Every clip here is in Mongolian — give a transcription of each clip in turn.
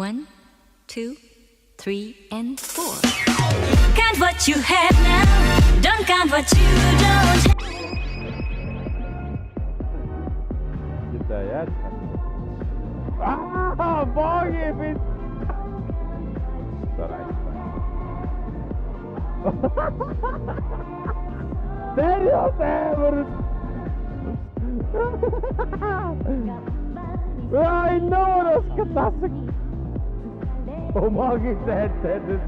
1, 2, 3, and 4. Count what you have now. Don't count what you don't have. Боги бит. I know das classic. Oh Mogi said this.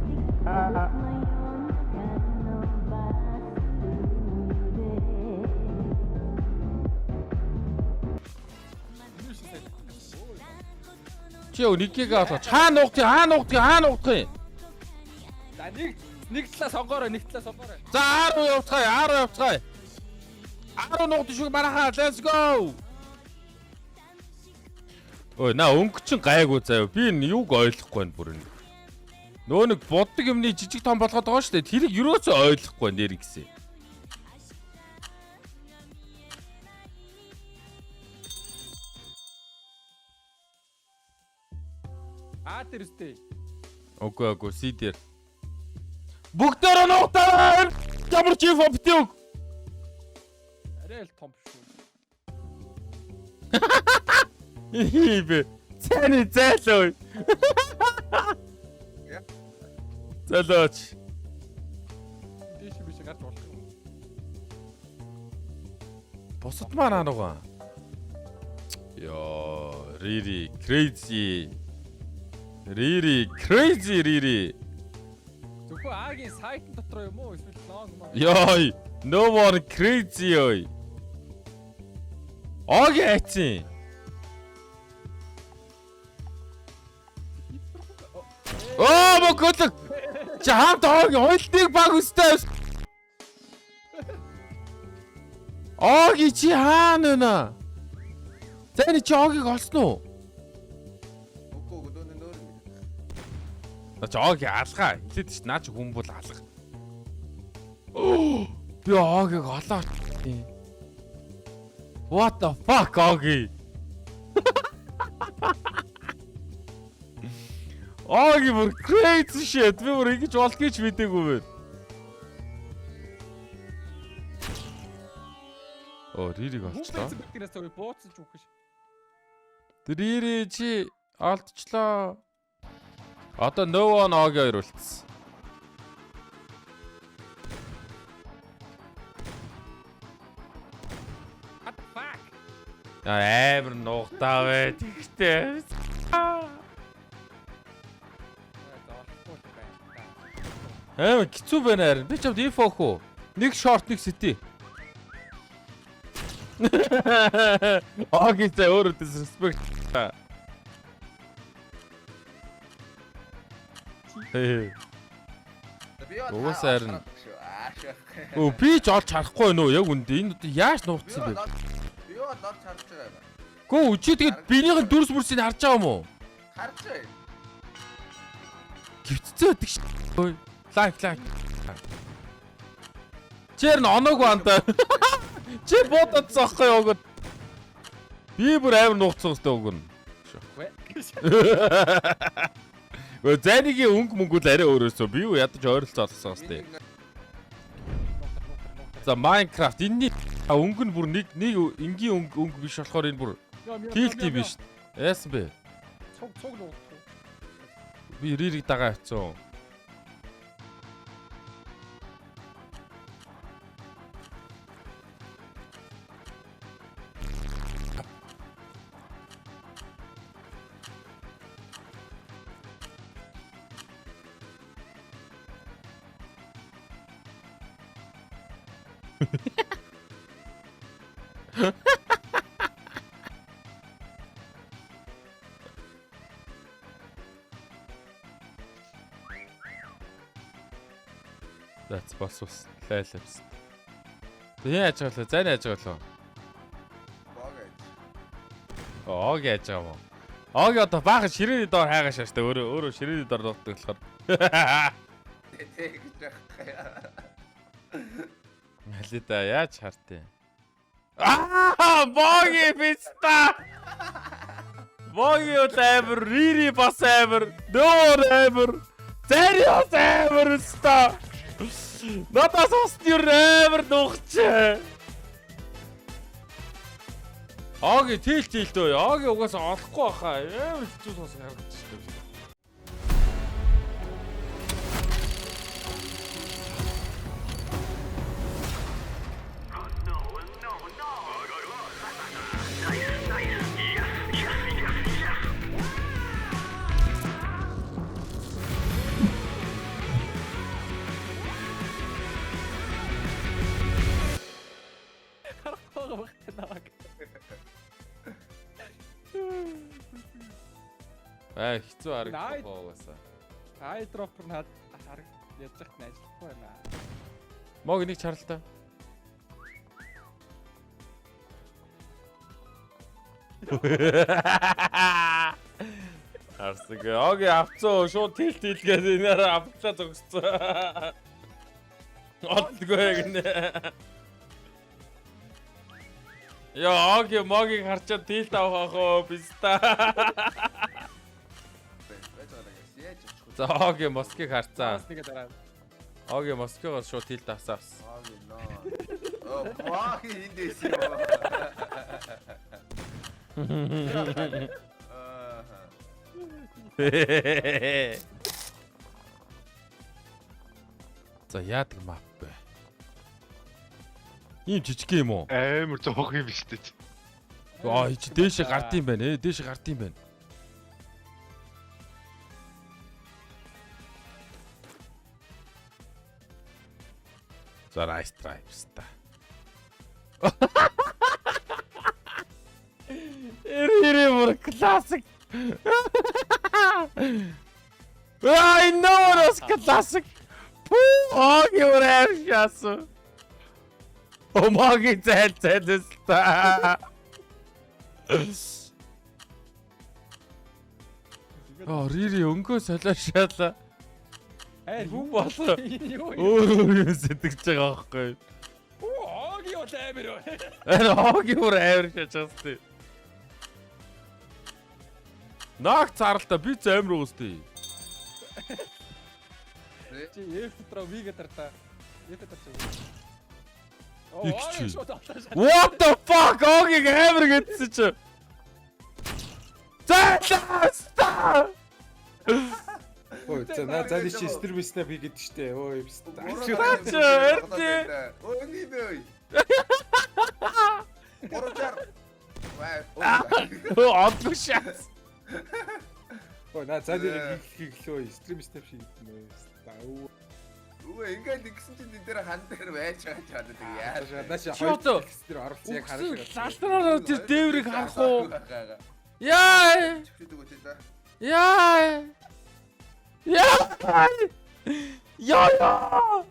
Чи өникийг авах. Хаана нуугдгийг. За нэг талаа сонгоорой, нэг талаа сонгоорой. За 10 явцгаая. 10 нуугдчих шиг манайхаа let's go. Ой, на өнгөчин гайгүй заяа. Би энэ юуг ойлгохгүй байна бүр энэ. Нөө нэг боддог юмны жижиг том болгоод байгаа шүү дээ. Тэрийг юусоо ойлгохгүй нэр гисэн. Тэр үстэй. Окей, си дээр. Бүгдээрээ нуугтаа. Ямар чи фоптиг. Арай л том шүү. Хибэ. Цэний зайлоо. Залооч. Дэш биш гарч болох юм. Босод маань анугаа. Ёо, Riri crazy. Зөвхөн Агийн сайт дотор юм уу? Эсвэл лог маа. Ёй, no more crazy ёй. Агаач. Оо, мөглөг. Чамд хойлтыг баг өстэй. Аги чи хаана нэ? Тэний чи агийг олсон уу? Жооги алгаа. Хэлээд ш наа чи хүн бол алга. Би аагийг олоо. What the fuck ааги? Ааги бүр crazy shit. Би бүр ингэж болдгийг ч мэдээгүй байна. Оо, Ририг олчлоо. Тэрээс өөр бууцж үхэж. Рири чи олдчлоо. Одоо no one ааги хоёр үлдсэн. What the fuck? Амар нуугтаа бай. Тэгтээ. Хэцүү байна харин. Би ч авд инфо хөө. Нэг шорт, нэг сити. Ааги цаа өөрөө disrespect. Уусаар. Оо би ч олж харахгүй байна уу? Яг үндэ энэ одоо яаж нуугдсан бэ? Би бол олж харж байгаа. Гөө чи тэгэд бинийхэн дүрс мөрсийг харж байгаа юм уу? Харж байна. Гівцээ өдөг ш. Ой. Лайк. Чэр н оноог банда. Чи бодод зоохгүй юу? Би бүр амар нуугдсан өстэй өгнө. Өө зэнигийн өнгө мөнгөл арай өөрөөсөө би юу ядаж ойролцоо олгосон өстэй. За Minecraft энэний өнгө нь бүр нэг энгийн өнгө биш болохоор энэ бүр тилти биш. SB. Цуг нуух. Би Ририг дагаа авцсан. That's бас лайлавс. Тэгээ яаж болоо? Зай яаж болоо? Ог яаж байгаа. Ог одоо баахан ширээний доор хайгаа шааш та өөрөө ширээний доор нутдаг болохоор. Тэгж яах. Халида яаж хартыг? Боги биста. Моги амар, Рири бас амар, Ноор амар, Зариос амар өстой. Надаас ус юу амар нухчээ. Аги тэл дөө. Аги угаасаа олохгүй баха. Амар хэцүү сонсох харагдаж шүү дээ. Хэцүү харагдах угаасаа. Ай дропер над хараг яаж яах нь ажиллахгүй байна. Мог нэг чаралтай. Арсаг. Оги авцсан шууд тэлтэлгээд энээр авцаа зогсцоо. Олдгүй гинэ. Яа, оги могийг харчаад тэлт авах аа биста. За оги Москвыг харцаа. Нэгэ дараа. Оги Москвигоос шууд тэлт авсан. Оги ноо. Оо, ваа энд дэсээ. За яадаг мап бэ? Ийм жижиг юм уу? Амар жоох юм биш үү? Аа чи дээшээ гард юм байна ээ. Дээшээ гард юм байна. За nice drives та. Эри мөр классик. I know this classic. Oh, you were just. Oh, Maggie said this. Oh, really? Өнгөө солиошаалаа. Бүү болоо. Өөр сэтгэж байгаа байхгүй. Оги юу таймер. Оги өөр амар шачаастай. Наг царалта би замир уустай. Чи F трав вигээ тарта. F тарта. What the fuck? Оги амар гэтсэн чи. Цаалаа. Ой, за наа зали чи стрим хийгээд штэ. Ой, Ой, шаас. Ой, наа зали хийглөө стрим хийгээд нэ. Үгүй ингээд ингэсэн чинь энэ дээр хан дээр байж байгаа ч хадад яаш. Нааша Чото. хоёр стрим оруулсан яг харах шиг. Лалтраа тэр дээврийг харах уу? Яа! Яа! Яа! Яа!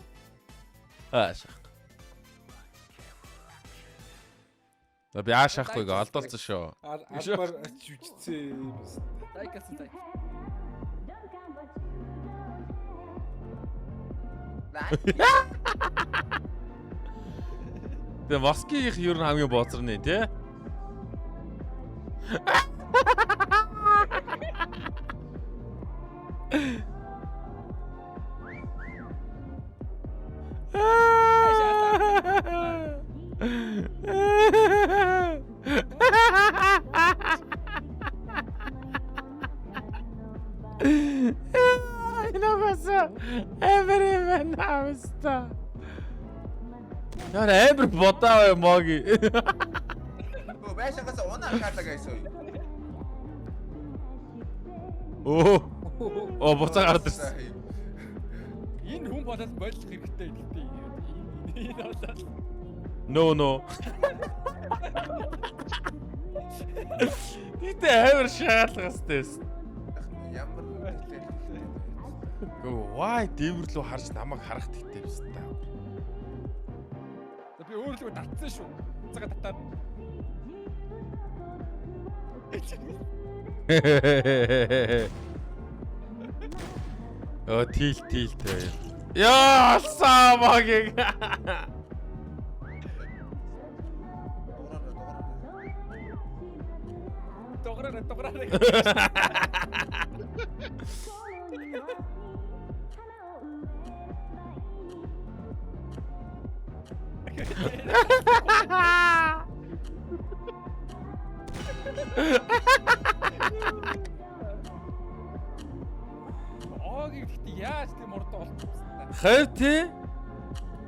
Аашаа. Би аашаахгүй олдолцсон шүү. Албар чүчцээ юм байна. Тайкасан тай. Тэ Москвих ер нь хамгийн бооцорны тий. Everyone knows that. Яа эвэр ботаа моги. Оо байшаагаас унаа шаалаа гэсэн үү? Оо буцаа гараад ирсэн. Энэ хүн болоод болох хэрэгтэй гэдэг. Энэ болоод. No. Тэ эвэр шаалгастай. Ямар Why дээвэрлүү харж намайг харах тэгтэй биз та. Би өөрлөгөө татсан шүү. Цагаа татаад. Оо тил тэ. Яа самагийг. Догоо дугаараа. Оо гэхдээ яаж тийм урд болчихсон та. Хайр тий?